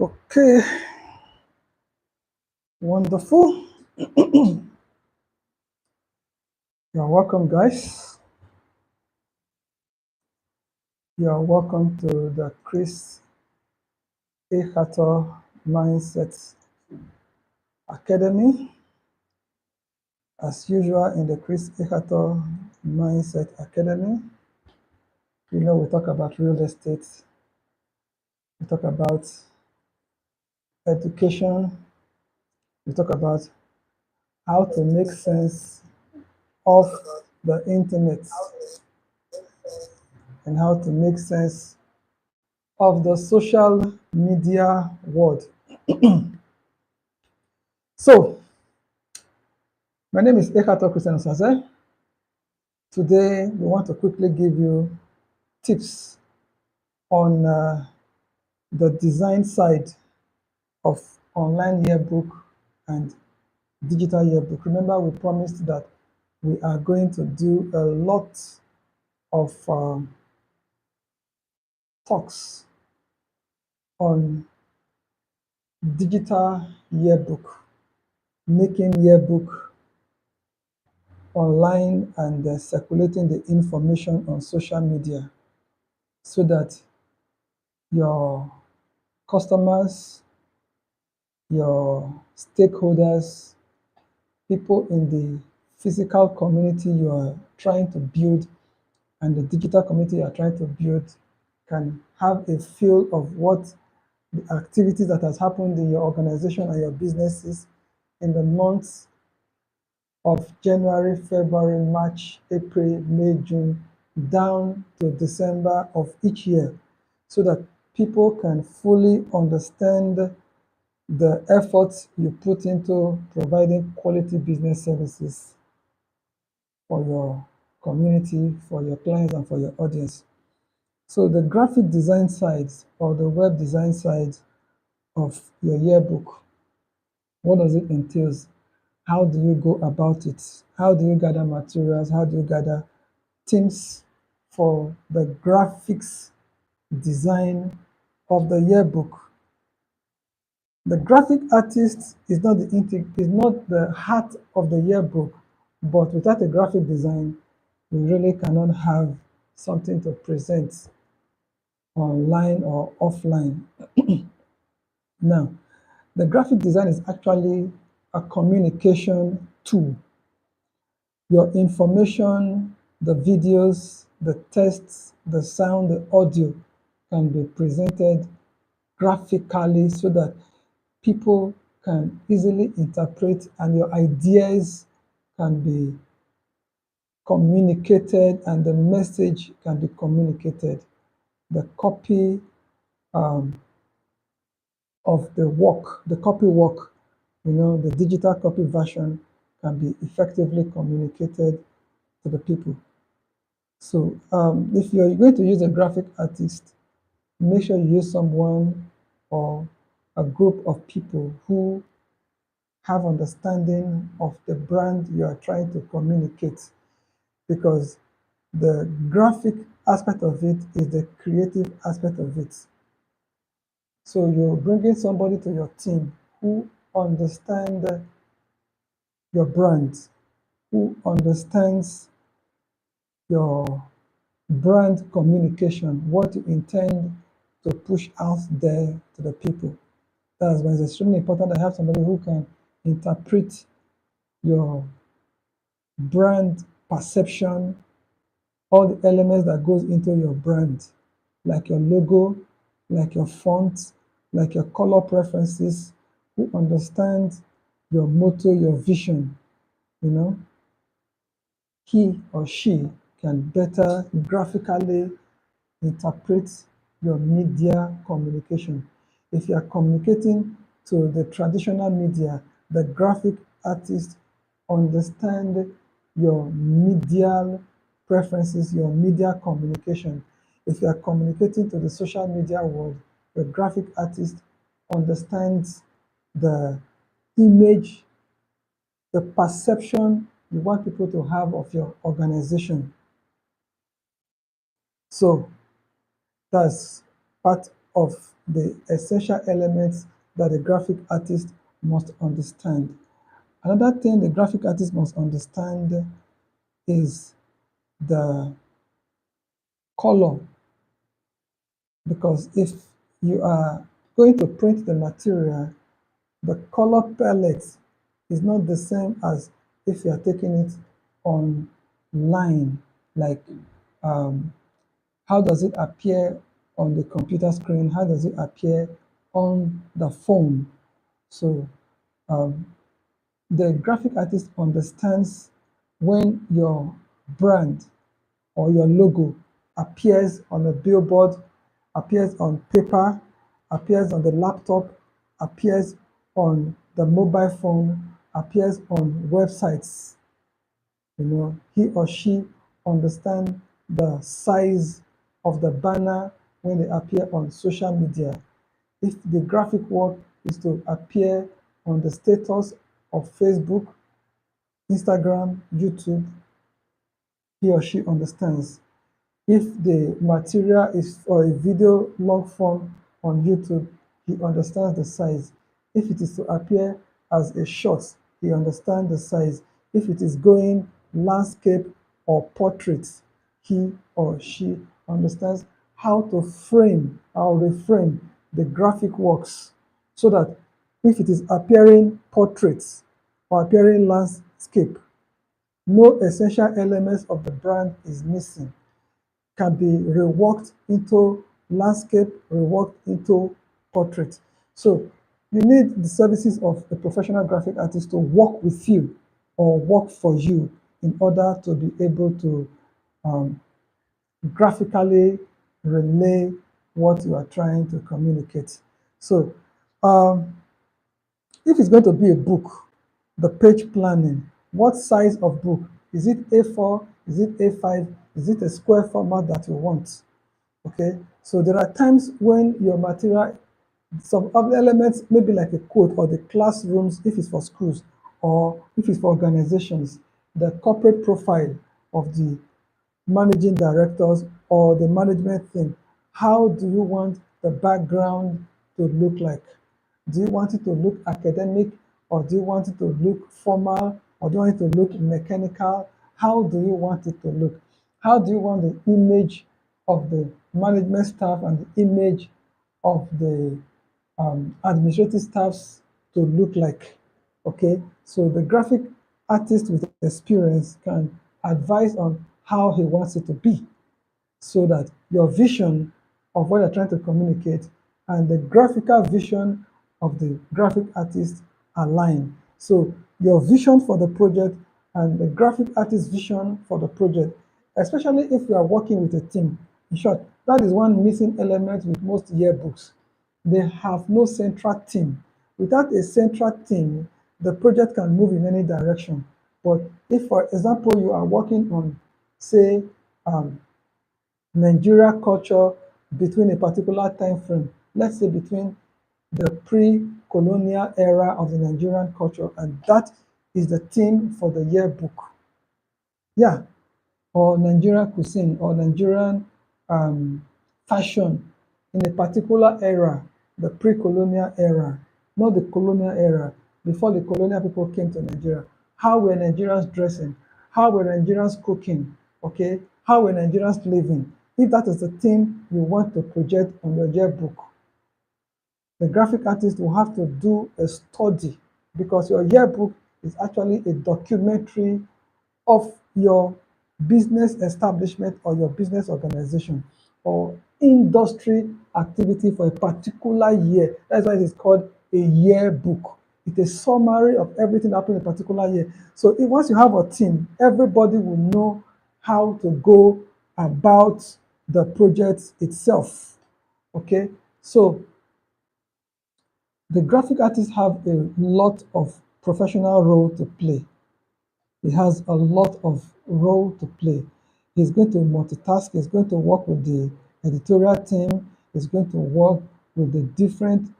Okay, wonderful. You're welcome, guys. You're welcome to the Chris Ekhator Mindset Academy. As usual, in the Chris Ekhator Mindset Academy, we talk about real estate, we talk about education, we talk about how to make sense of the internet and how to make sense of the social media world. So, my name is Ekhator Christian OSAZEE. Today, we want to quickly give you tips on the design side of online yearbook and digital yearbook. Remember, we promised that we are going to do a lot of talks on digital yearbook, making yearbook online and circulating the information on social media so that your customers, your stakeholders, people in the physical community you are trying to build and the digital community you are trying to build can have a feel of what the activities that has happened in your organization and your businesses in the months of January, February, March, April, May, June, down to December of each year, so that people can fully understand the efforts you put into providing quality business services for your community, for your clients, and for your audience. So the graphic design side or the web design side of your yearbook, what does it entail? How do you go about it? How do you gather materials? How do you gather themes for the graphics design of the yearbook? The graphic artist is not the heart of the yearbook, but without a graphic design, we really cannot have something to present online or offline. Now, the graphic design is actually a communication tool. Your information, the videos, the texts, the sound, the audio can be presented graphically so that people can easily interpret and your ideas can be communicated and the message can be communicated. The copy um, of the copy work, the digital copy version can be effectively communicated to the people. So if you're going to use a graphic artist, make sure you use someone or a group of people who have understanding of the brand you are trying to communicate, because the graphic aspect of it is the creative aspect of it. So you're bringing somebody to your team who understand your brand, who understands your brand communication, what you intend to push out there to the people. That's why it's extremely important to have somebody who can interpret your brand perception, all the elements that goes into your brand, like your logo, like your font, like your color preferences, who understands your motto, your vision, you know, he or she can better graphically interpret your media communication. If you are communicating to the traditional media, the graphic artist understand your media preferences, your media communication. If you are communicating to the social media world, the graphic artist understands the image, the perception you want people to have of your organization. So that's part of the essential elements that the graphic artist must understand. Another thing the graphic artist must understand is the color, because if you are going to print the material, the color palette is not the same as if you are taking it online. Like, um, how does it appear on the computer screen? How does it appear on the phone? So um, the graphic artist understands when your brand or your logo appears on a billboard, appears on paper, appears on the laptop, appears on the mobile phone, appears on websites. He or she understand the size of the banner when they appear on social media. If the graphic work is to appear on the status of Facebook, Instagram, YouTube, he or she understands. If the material is for a video long form on YouTube, he understands the size. If it is to appear as a short, he understands the size. If it is going landscape or portrait, he or she understands how to frame or reframe the graphic works, so that if it is appearing portraits or appearing landscape, no essential elements of the brand is missing, can be reworked into landscape, reworked into portrait. So you need the services of a professional graphic artist to work with you or work for you in order to be able to um, graphically relay what you are trying to communicate. So um, if it's going to be a book, the page planning, what size of book? Is it A4? Is it A5? Is it a square format that you want? Okay, so there are times when your material, some of the elements, maybe like a quote or the classrooms, if it's for schools or if it's for organizations, the corporate profile of the managing directors or the management thing. How do you want the background to look like? Do you want it to look academic, or do you want it to look formal, or do you want it to look mechanical? How do you want it to look? How do you want the image of the management staff and the image of the administrative staffs to look like? Okay, so the graphic artist with experience can advise on how he wants it to be, so that your vision of what you're trying to communicate and the graphical vision of the graphic artist align. So your vision for the project and the graphic artist's vision for the project, especially if you are working with a team. In short, that is one missing element with most yearbooks. They have no central team. Without a central team, the project can move in any direction. But if, for example, you are working on, say, um, Nigeria culture between a particular time frame, let's say between the pre-colonial era of the Nigerian culture, and that is the theme for the yearbook. Yeah, or Nigerian cuisine or Nigerian fashion in a particular era, the pre-colonial era, not the colonial era, before the colonial people came to Nigeria. How were Nigerians dressing? How were Nigerians cooking? Okay, how were Nigerians living? If that is the theme you want to project on your yearbook, the graphic artist will have to do a study, because your yearbook is actually a documentary of your business establishment or your business organization or industry activity for a particular year. That's why it is called a yearbook. It's a summary of everything happened in a particular year. So if, once you have a team, everybody will know how to go about the project itself. Okay, so the graphic artists have a lot of professional role to play. He has a lot of role to play. He's going to multitask. He's going to work with the editorial team. He's going to work with the different